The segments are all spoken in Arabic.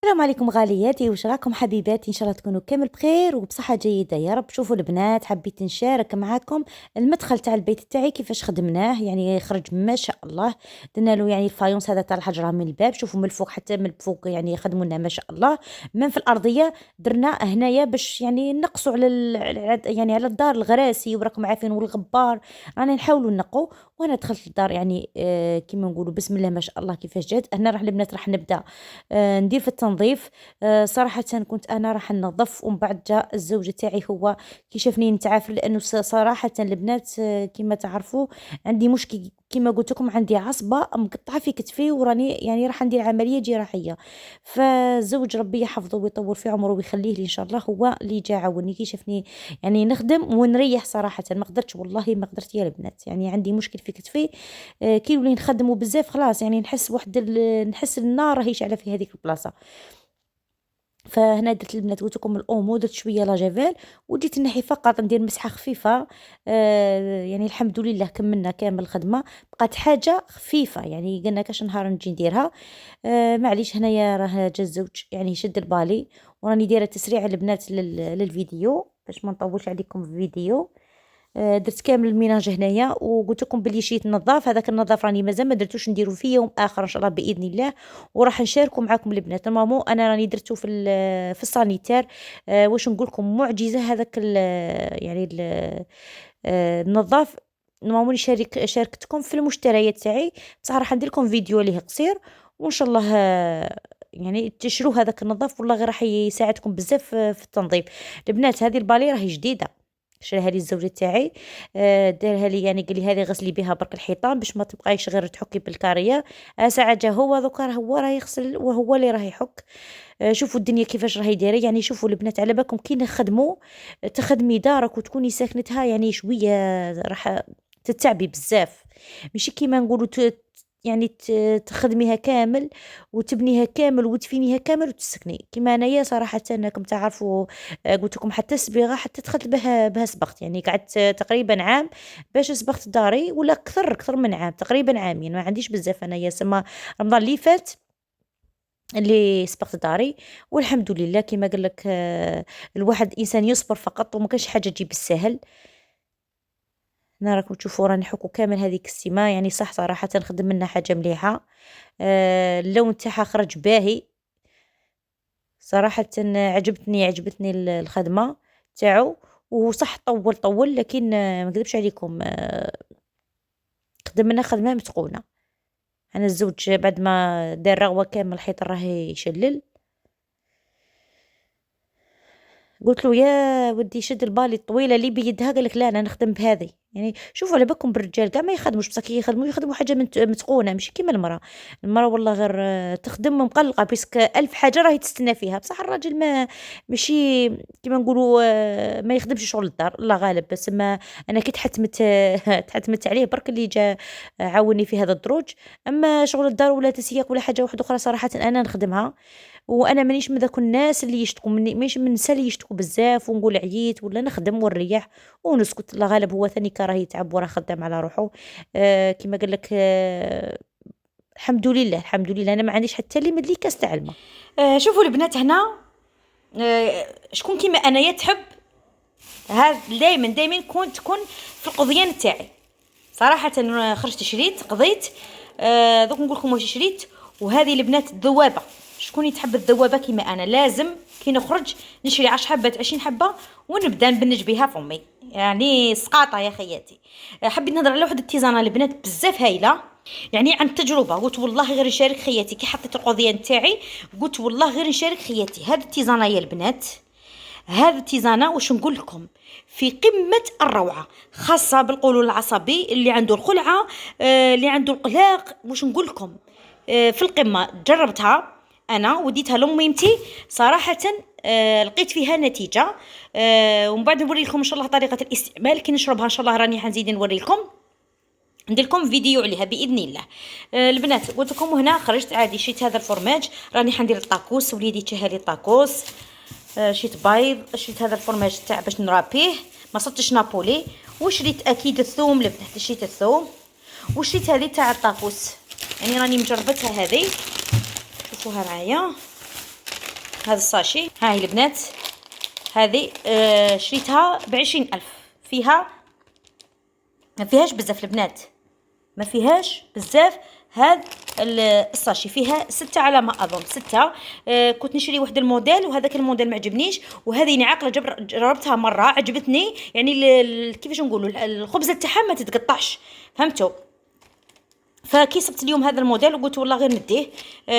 السلام عليكم غالياتي، واش راكم حبيباتي؟ ان شاء الله تكونوا كامل بخير وبصحه جيده يا رب. شوفوا البنات، حبيت نشارك معاكم المدخل تاع البيت تاعي كيفاش خدمناه. يعني خرج ما شاء الله. درنا له يعني الفايونس هذا تاع الحجره من الباب، شوفوا من الفوق حتى من الفوق يعني خدموا لنا ما شاء الله. من في الارضيه درنا هنايا باش يعني نقصوا على يعني على الدار الغراسي، وراكم عارفين والغبار رانا نحاولوا نقوا. وانا دخلت الدار يعني كيما نقولوا بسم الله ما شاء الله كيفاش جات. هنا راح البنات راح نبدا ندير في التنظيف. صراحة كنت أنا راح ننظف، ومن بعد جاء الزوج تاعي هو كي شافني نتعافر، لأنه صراحة البنات كما تعرفوا عندي مشكل كما قلت لكم، عندي عصبة مقطعة في كتفي وراني يعني راح ندير عملية جراحية. فالزوج ربي يحفظه ويطول في عمره ويخليه لي إن شاء الله، هو اللي جا عاوني كي شافني يعني نخدم ونريح. صراحة ما قدرتش، والله ما قدرت يا البنات، يعني عندي مشكل في كتفي. كي نولي نخدموا بزاف خلاص يعني نحس نحس النار راهي شاعله في هذيك البلاصه. فهنا درت البنات قلت لكم الاومو، درت شويه لاجافيل وجيت نحي فقط ندير مسحه خفيفه. يعني الحمد لله كملنا كامل الخدمه، بقات حاجه خفيفه يعني قلنا كاش نهار نجي نديرها. معليش هنايا راه جا الزوج يعني شد البالي، وراني دايره تسريع البنات للفيديو باش ما نطولش عليكم في الفيديو. درت كامل الميناج هنايا، وقلت لكم بلي شيت نظاف. هذاك النظاف راني مازال ما درتوش، نديرو في يوم اخر ان شاء الله باذن الله، وراح نشاركوا معكم البنات. مامو انا راني درتو في السانيتير. واش نقول لكم معجزه هذاك يعني النظاف. مامو شاركتكم في المشتريات تاعي، بصح راح ندير لكم فيديو ليه قصير، وان شاء الله يعني تشرو هذاك النظاف، والله غير راح يساعدكم بزاف في التنظيف. البنات هذه البالي راهي جديده، شراها لي الزوج تاعي. دارها لي يعني قال لي هذه غسلي بها برك الحيطان باش ما تبقايش غير تحكي بالكاريه. ساعه جا هو دوكا هو راه يغسل وهو اللي راه يحك. شوفوا الدنيا كيفاش راهي دايره. يعني شوفوا البنات على بالكم كي نخدموا تخدمي دارك وتكوني ساكنتها يعني شويه راح تتعبي بزاف، ماشي كيما نقولوا يعني تخدميها كامل وتبنيها كامل وتفينيها كامل وتسكني كيما انايا. صراحه انكم تعرفوا قلت لكم حتى الصبيغه حتى دخلت بها صبغت، يعني قعدت تقريبا عام باش صبغت داري، ولا اكثر من عام، تقريبا عامين. ما عنديش بزاف انايا، سما رمضان اللي فات اللي صبغت داري. والحمد لله كيما قال لك الواحد انسان يصبر فقط، وما كانش حاجه تجي بالسهل. هنا راكم تشوفوا راني نحكو كامل هذيك السيمه، يعني صح صراحه نخدم منها حاجه مليحه. اللون تاعها خرج باهي صراحة. عجبتني الخدمة تاعو. وصح طول لكن ما نكذبش عليكم، خدم منها خدمة متقونة. انا الزوج بعد ما دار رغوة كامل الحيط راه يشلل، قلت له يا ودي شد البالي الطويله اللي بيدها، قال لك لا انا نخدم بهذه. يعني شوفوا على بالكم بالرجال كاع ما يخدموش، بصح كي يخدموا حاجه متقونه، ماشي كيما المراه والله غير تخدم مقلقه بيسك الف حاجه راهي تستنى فيها. بصح الراجل ما ماشي كيما نقولوا ما يخدمش شغل الدار الله غالب. بس ما انا كي تحتمت تحتمت عليه برك اللي جا عاوني في هذا الدروج. اما شغل الدار ولا تسياك ولا حاجه واحده اخرى صراحه انا نخدمها. وانا مانيش من ذاك الناس اللي يشتكوا مني، ماشي من الناس اللي يشتكوا بزاف ونقول عييت ولا نخدم ونريح ونسكت. الله غالب هو ثاني راه يتعب وراه خدام على روحه. كما قال لك الحمد لله انا ما عنديش حتى لي مدلي كاس تاع الماء. شوفوا البنات هنا شكون كيما انايا تحب هذا دائما تكون في القضيان تاعي. صراحه خرجت شريت قضيت. دوك نقول لكم واش شريت. وهذه البنات الذوابه، شكون يتحب الذوابه كيما انا لازم كي نخرج نشري 10 حبات 20 حبه ونبدا نبنج بها فمي، يعني سقاطه يا خياتي. حبيت نهضر على واحد التيزانه البنات بزاف هايله، يعني عن تجربه. قلت والله غير نشارك خياتي كي حطيت القضيه نتاعي، قلت والله غير نشارك خياتي. هذه التيزانه يا البنات، هذه التيزانه واش نقول لكم في قمه الروعه، خاصه بالقولون العصبي اللي عنده الخلعه، اللي عنده القلاق. واش نقول لكم في القمه. جربتها انا وديتها لاميمتي صراحه. لقيت فيها نتيجه. ومن بعد نوري لكم ان شاء الله طريقه الاستعمال كي نشربها ان شاء الله. راني حنزيد نوري لكم، ندير لكم فيديو عليها باذن الله. البنات قلت لكم هنا خرجت عادي شيت هذا الفرماج، راني حندير الطاكوس. وليدي تشهى لي الطاكوس. شيت بيض، شيت هذا الفرماج تاع باش نرابيه، ما صدتش نابولي. وشريت اكيد الثوم البنات، شريت الثوم. وشريت هذه تاع الطاكوس، يعني راني مجربتها هذه، شوفوها معايا. هذا الساشي. ها هي البنات هذه شريتها ب20,000. فيها ما فيهاش بزاف البنات، ما فيهاش بزاف. هذا الساشي فيها 6 على ما اظن 6. كنت نشري واحد الموديل وهذاك الموديل ما عجبنيش، وهذه عاقله جربتها مره عجبتني، يعني كيفاش نقولوا الخبزه تاعها ما تتقطعش، فهمتوا؟ فكي صبت اليوم هذا الموديل وقلت والله غير نديه.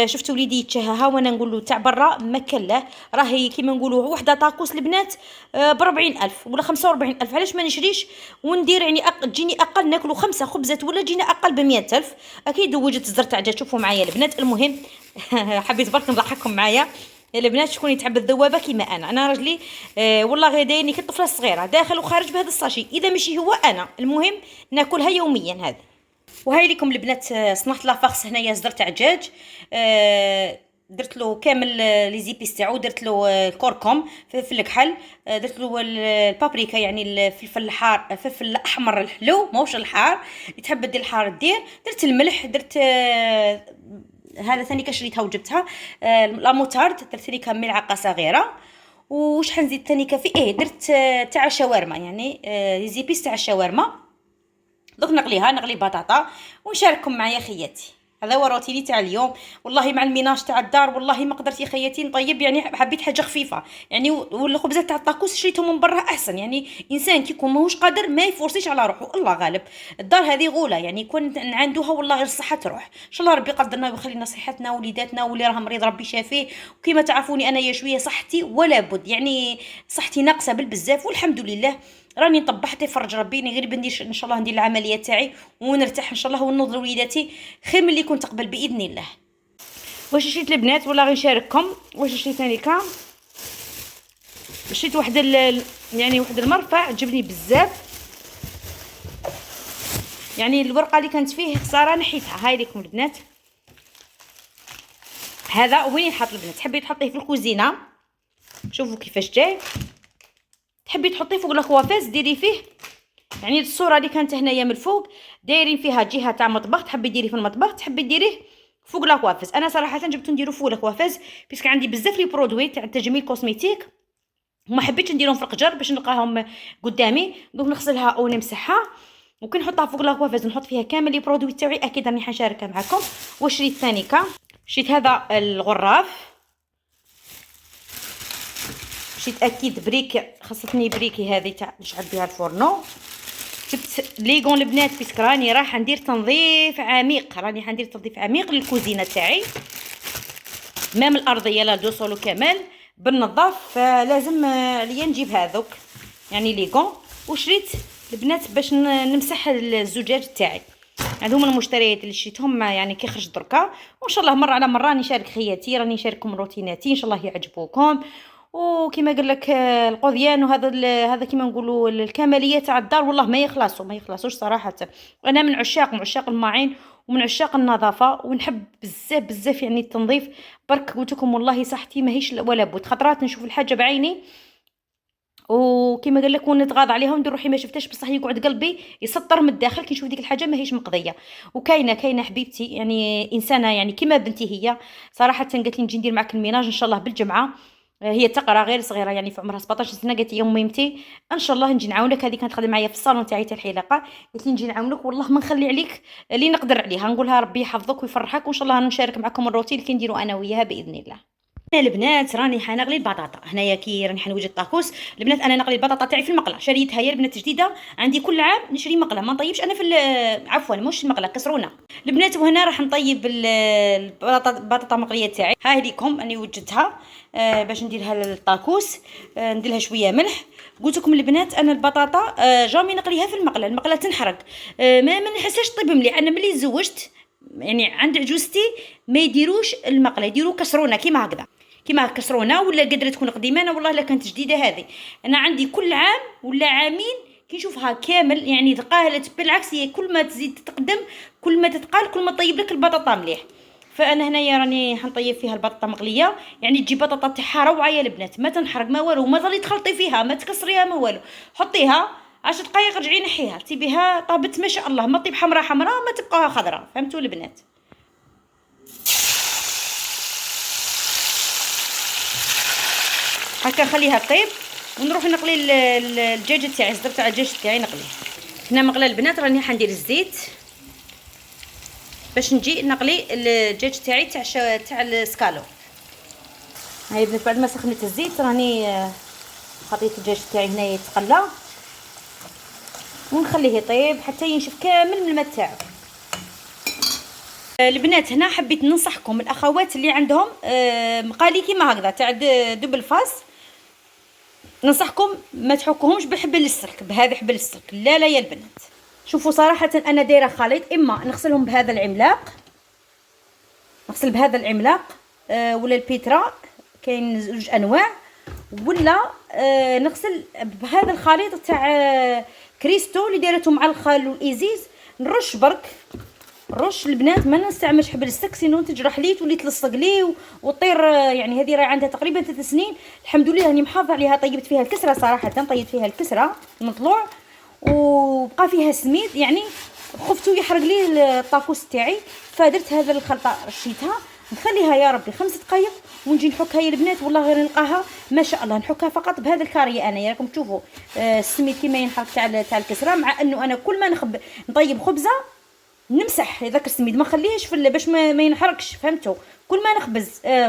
شفت وليدي يتشهاها وانا نقول له تاع برا ما كله، راهي كيما نقولوا وحده طاكوس البنات ب40,000 ولا 45,000. علاش ما نشريش وندير يعني تجيني اقل، ناكلوا 5 خبزات ولا جينا اقل ب100,000. اكيد وجدت زر تاع جا. شوفوا معايا البنات. المهم حبيت برك نضحككم معايا البنات. شكون يتحب الذوابه كيما انا راجلي والله غير دايرني كالطفله الصغيره داخل وخارج بهذا الساشي، اذا ماشي هو انا المهم ناكلها يوميا هذه. وهاي لكم البنات صنعت لافاخس هنايا صدر تاع دجاج. درت له كامل لي زيبيس تاعو، درت له الكركم، فلفل الكحل، درت له البابريكا يعني الفلفل الحار، الفلفل الاحمر الحلو ماهوش الحار، اللي تحب دير الحار دير. درت الملح، درت هذا ثاني كشريتها وجبتها لا موتارد، درت ثاني ملعقه صغيره. وشحال نزيد ثاني في درت تاع الشاورما، يعني لي زيبيس تاع الشاورما. دوك نقلي بطاطا ونشارككم معايا خياتي. هذا هو روتيني تاع اليوم. والله مع الميناج تاع الدار والله ما قدرت يا خياتي نطيب، يعني حبيت حاجه خفيفه يعني. والخبزات تاع الطاكوس شريتهم من برا احسن، يعني انسان كي يكون ماهوش قادر ما يفرصيش على روحه، الله غالب. الدار هذه غوله يعني يكون عندها والله غير الصحه تروح. ان شاء الله ربي يقدرنا ويخلينا صحتنا وليداتنا، واللي راه مريض ربي شافيه. وكما تعرفوني انا يا شويه صحتي ولا بد، يعني صحتي ناقصه بالبزاف والحمد لله. راني طبحت يفرج ربي غير بندير ان شاء الله ندير العمليه تاعي ونرتاح ان شاء الله ونوض لوليداتي خير من اللي كنت قبل باذن الله. واش شريت البنات ولا غير نشارككم واش شريت هانيكا؟ شريت واحد يعني واحد المرفع عجبني بزاف، يعني الورقه اللي كانت فيه خساره نحيتها. هاي لكم البنات. هذا وين يتحط البنات؟ تحبي تحطيه في الكوزينه، شوفوا كيفاش جاي. تحبي تحطيه فوق الكوافيس ديري فيه، يعني الصوره اللي كانت هنايا من الفوق دايرين فيها جهه تاع مطبخ، تحبي ديريه في المطبخ، تحبي ديريه فوق لاكوافيس. انا صراحه جبت نديرو فوق لاكوافيس باسكو عندي بزاف لي برودوي تاع التجميل كوزميتيك وما حبيتش نديرهم في القجر باش نلقاهم قدامي. دوك نغسلها او نمسحها وكي نحطها فوق لاكوافيس نحط فيها كامل لي برودوي تاعي. اكيد راني حنشاركها معكم. وشريت ثاني شريت هذا الغراف، شريت اكيد بريك، خاصتني بريكي هذه تاع نشعل بها الفرنو. جبت ليغون البنات باسكو راني راح ندير تنظيف عميق، راني حندير تنظيف عميق للكوزينه تاعي، مام الارضيه لا دو سولو كامل بالنظاف، فلازم عليا نجيب هذوك يعني ليغون. وشريت البنات باش نمسح الزجاج تاعي. هذوما المشتريات اللي شريتهم يعني كي خرج دركا، وان شاء الله مره على مره راني نشارك خياتي، راني نشارككم روتيناتي ان شاء الله يعجبوكم. وكما قال لك القضيان وهذا كما نقولوا الكماليه تاع الدار والله ما يخلصوش صراحه. انا من عشاق الماعين ومن عشاق النظافه ونحب بزاف بزاف يعني التنظيف. برك قلت لكم والله صحتي ماهيش ولا بد، خطرات نشوف الحاجه بعيني وكما قال لك ونتغاضى عليها وندير روحي ما شفتهاش، بصح يقعد قلبي يسطر من الداخل كي نشوف ديك الحاجه ماهيش مقضيه. وكاينه حبيبتي يعني انسانه يعني كما بنتي هي صراحه، قالت لي نجي ندير معك الميناج ان شاء الله بالجمعه. هي تقرا غير صغيره يعني في عمرها 17 سنه، قالت لي يا ميمتي ان شاء الله نجي نعاونك. هذه كانت خدمه معايا في الصالون تاعي تاع الحلاقه، قالت لي نجي نعاونك والله ما نخلي عليك اللي نقدر عليها. نقولها ربي يحفظك ويفرحك وان شاء الله نشارك معكم الروتين اللي كنديروا انا وياها باذن الله. البنات راني حنغلي البطاطا هنايا كي راني حنوجد الطاكوس. البنات انا نقلي البطاطا تاعي في المقله، شريتها هي البنات جديده عندي، كل عام نشري مقله ما نطيبش انا في عفوا مش المقله كسرونه البنات. وهنا راح نطيب البطاطا مقليه تاعي. هاي ليكم راني وجدتها باش نديرها للطاكوس، نديرها شويه ملح. قلت لكم البنات انا البطاطا جامي نقليها في المقله تنحرق، ما نحسهاش طيب مليح. انا ملي زوجت يعني عند عجوزتي ما يديروش المقله، يديروا كسرونه كيما هكذا، كيما كسرونه ولا قدرت تكون قديمه. والله لا كانت جديده هذه. انا عندي كل عام ولا عامين كي نشوفها كامل يعني ثقالت، بالعكس هي كل ما تزيد تقدم كل ما تتقال كل ما طيب لك البطاطا مليح. فانا هنايا راني حنطيب فيها البطاطا مقليه، يعني تجي بطاطا تاعها روعه يا البنات، ما تنحرق ما والو، ما ظلي تخلطي فيها ما تكسريها ما والو. حطيها 10 دقائق رجعي نحيها تبيها طابت ما شاء الله، ما طيب حمراء ما تبقاها خضراء. فهمتوا البنات؟ هكا نخليها طيب ونروح نقلي الدجاج تاعي. الصدر تاع الدجاج تاعي نقليه. هنا مغلى البنات، راني حندير الزيت باش نجي نقلي الدجاج تاعي تاع السكالو. هاي البنات بعد ما سخنت الزيت راني حطيت الدجاج تاعي هنا يتقلى ونخليه يطيب حتى ينشف كامل من الماء تاعو. البنات هنا حبيت ننصحكم الاخوات اللي عندهم مقالي كيما هكذا تاع دبل فاس، ننصحكم ما تحكوهمش بحبل السلك، بهذا حبل السلك لا يا البنات. شوفوا صراحه انا دايره خليط، اما نغسلهم بهذا العملاق، نغسل بهذا العملاق ولا البيترا، كاين زوج انواع، ولا نغسل بهذا الخليط تاع كريستو اللي دايرته مع الخل والايزيز. نرش برك رش البنات، ما نستعملش حبل السك سينو تجرح لي تولي تلصق لي وطير. يعني هذه راهي عندها تقريبا 3 سنين الحمد لله، راني محافظه عليها. طيبت فيها الكسره صراحه، طيبت فيها الكسره مطلوع وبقى فيها سميد، يعني خفتو يحرق لي الطاكوس تاعي، فدرت هذا الخلطه رشيتها. نخليها يا ربي 5 دقائق ونجي نحكها يا البنات. والله غير نلقاها ما شاء الله. نحكها فقط بهذا الكاريه انا، راكم تشوفوا السميد كيما ينحرق تاع الكسره. مع انه انا كل ما نطيب خبزه نمسح هذاك السميد، ما نخليهش باش ما ينحرقش، فهمتوا؟ كل ما نخبز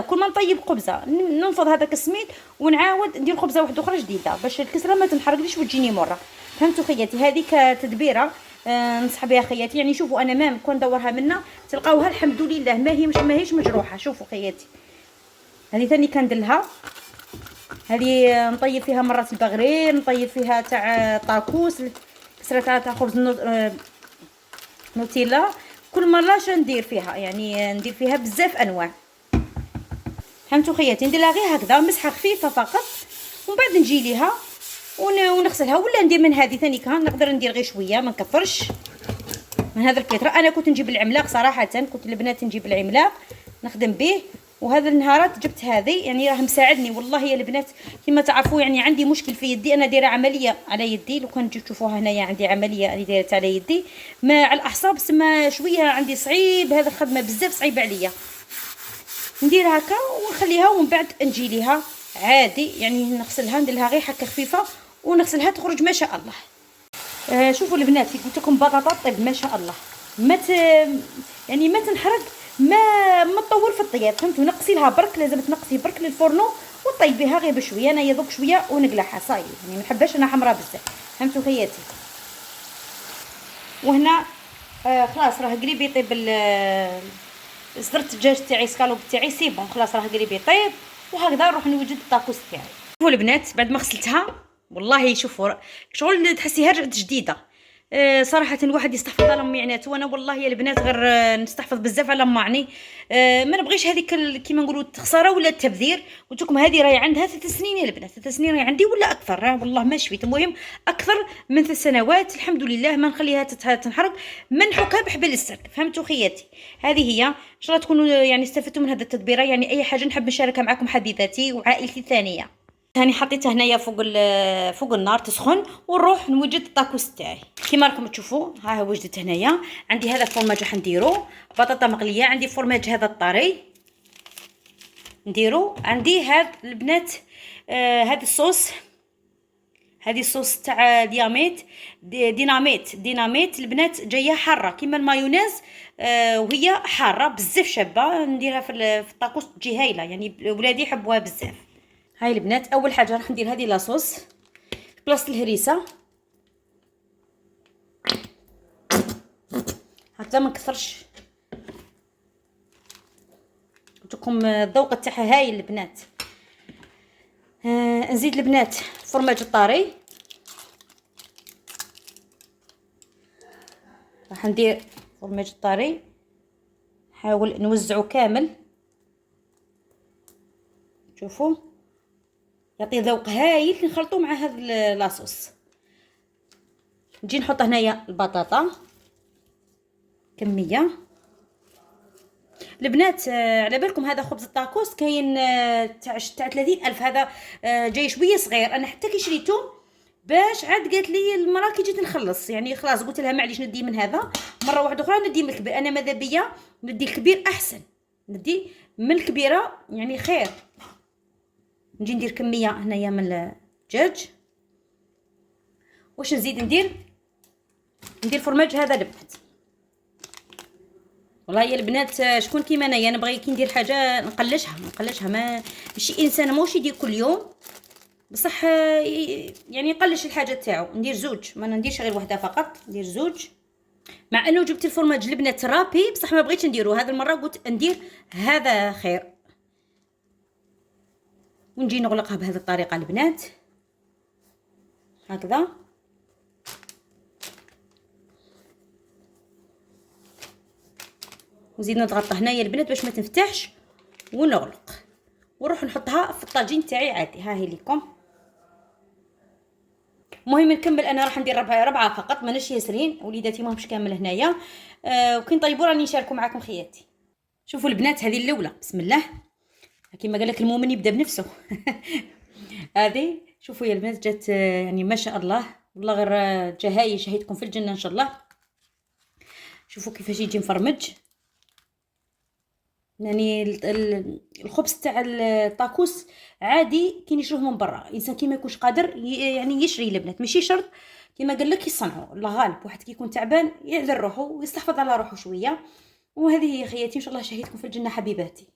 كل ما نطيب خبزه ننفض هذاك السميد ونعاود ندير خبزه واحده اخرى جديده باش الكسره ما تنحرقليش وتجيني مره. فهمتوا خياتي؟ هذيك تدبيره نصح بها خياتي. يعني شوفوا انا مام كون ندورها منا تلقاوها الحمد لله ماهيش مجروحه. شوفوا خياتي هذه ثاني كندلها، هذه نطيب فيها مرات البغرير، نطيب فيها تاع طاكوس، كسره تاع خبز نوتيلا. كل مره شا ندير فيها، يعني ندير فيها بزاف انواع. فهمتوا خياتي؟ ندير لها غير هكذا مسحه خفيفه فقط، ومن بعد نجي ليها ونغسلها. ولا ندير من هذه ثاني كان نقدر ندير غير شويه ما نكفرش من هذا الكيترا. انا كنت نجيب العملاق صراحه، كنت البنات نجيب العملاق نخدم به، وهذا النهارات جبت هذه، يعني راه مساعدني والله يا البنات. كما تعرفوا يعني عندي مشكل في يدي، انا دايره عمليه على يدي. لو كان تجيو تشوفوها هنايا عندي عمليه اللي دايره على يدي ما على الاعصاب، سما شويه عندي صعيب هذا الخدمه بزاف صعيب عليا. ندير هكا ونخليها ومن بعد نجي ليها عادي، يعني نغسلها ندير لها غير حكه خفيفه ونغسلها تخرج ما شاء الله. شوفوا البنات قلت لكم بطاطا طيب ما شاء الله، يعني ما تنحرق، ما تطول في الطياب. فهمتوا؟ نقصي لها برك، لازم تنقصي برك للفرنو وطيبيها غير بشويه. انا يذوق شويه ونقلعها صاي، يعني ما نحبهاش انا حمراء بزاف. فهمتوا خياتي؟ وهنا خلاص راه قريب يطيب صدرت الدجاج تاعي سكالوب تاعي سي بون، خلاص راه قريب يطيب. وهكذا نروح نوجد الطاكوس تاعي. شوفوا البنات بعد ما غسلتها والله شوفوا شغل تحسيها رجعت جديده. صراحه الواحد يستحفظ على معناته، وانا والله يا البنات غير نستحفظ بزاف على معني. ما نبغيش هذيك كيما نقولوا التخساره ولا التبذير. قلت لكم هذه راهي عندها 3 سنين يا البنات، 3 سنين راهي عندي ولا اكثر، والله ما شفيت. المهم اكثر من 3 سنوات الحمد لله. ما نخليها تنحرق، ما نحكها بحبل السلك. فهمتوا خياتي؟ هذه هي. ان شاء الله تكونوا يعني استفدتوا من هذا التدبيره. يعني اي حاجه نحب نشاركها معكم حديثاتي وعائلتي الثانيه. هاني حطيتها هنايا فوق النار تسخن، ونروح نوجد الطاكوس تاعي. كيما راكم تشوفوا ها وجدت هنايا. عندي هذا الفرماج راح نديرو بطاطا مقليه، عندي فرماج هذا الطري نديرو، عندي هاد البنات هاد الصوص، هذه الصوص تاع ديناميت البنات جايه حاره كيما المايونيز، وهي حاره بزاف شابه. نديرها في الطاكوس تجي هايله، يعني ولادي يحبوها بزاف. هاي البنات اول حاجه راح ندير هذه لاصوص بلاصه الهريسه هكذا ما نكثرش. قلت لكم الذوق تاعها هايل البنات. نزيد البنات فرماج الطاري، راح ندير فرماج الطاري نحاول نوزعه كامل. شوفوا يعطي ذوق هايل، نخلطوه مع هذا لاصوص. نجي نحط هنايا البطاطا كميه. البنات على بالكم هذا خبز الطاكوس كاين تاع 30,000، هذا جاي شويه صغير. انا حتى كي شريته باش عاد قالت لي المراه كي جيت نخلص، يعني خلاص قلت لها معليش ندي من هذا مره واحده اخرى ندي من الكبير. انا ماذا بيا ندي الكبير احسن، ندي من الكبيره يعني خير. نجي ندير كميه هنايا من الدجاج. واش نزيد ندير فرماج هذا البنات. والله يا البنات شكون كيما انايا نبغي كي ندير حاجه نقلشها ما ماشي انسان موش يدير كل يوم، بصح يعني يقلش الحاجه تاعو. ندير زوج، ما نديرش غير وحده فقط، ندير زوج. مع انه جبت الفرماج البنات رابي بصح ما بغيتش نديرو هذه المره، قلت ندير هذا خير. ونجي نغلقها بهذه الطريقه البنات هكذا. نزيد نضغط هنايا البنات باش ما تنفتحش، ونغلق ونروح نحطها في الطاجين تاعي عادي. ها هي ليكم. المهم نكمل، انا راح ندير ربعه فقط، ماناش ياسرين، وليداتي ماهمش كامل هنايا. وكي نطيبوا راني نشاركوا معكم خياتي. شوفوا البنات هذه الاولى، بسم الله، كيما قال لك المؤمن يبدا بنفسه. هذه شوفوا يا البنات جات يعني ما شاء الله، والله غير جهاي شهيتكم في الجنه ان شاء الله. شوفوا كيفاش يجي مفرمج. يعني الخبز تاع الطاكوس عادي كي نشروه من برا، الانسان كي ما يكونش قادر يعني يشري البنات، ماشي شرط كيما قال لك يصنعوا. الله غالب، واحد كي يكون تعبان يعذر روحه ويستحفظ على روحه شويه. وهذه هي خياتي، ان شاء الله شهيتكم في الجنه حبيباتي.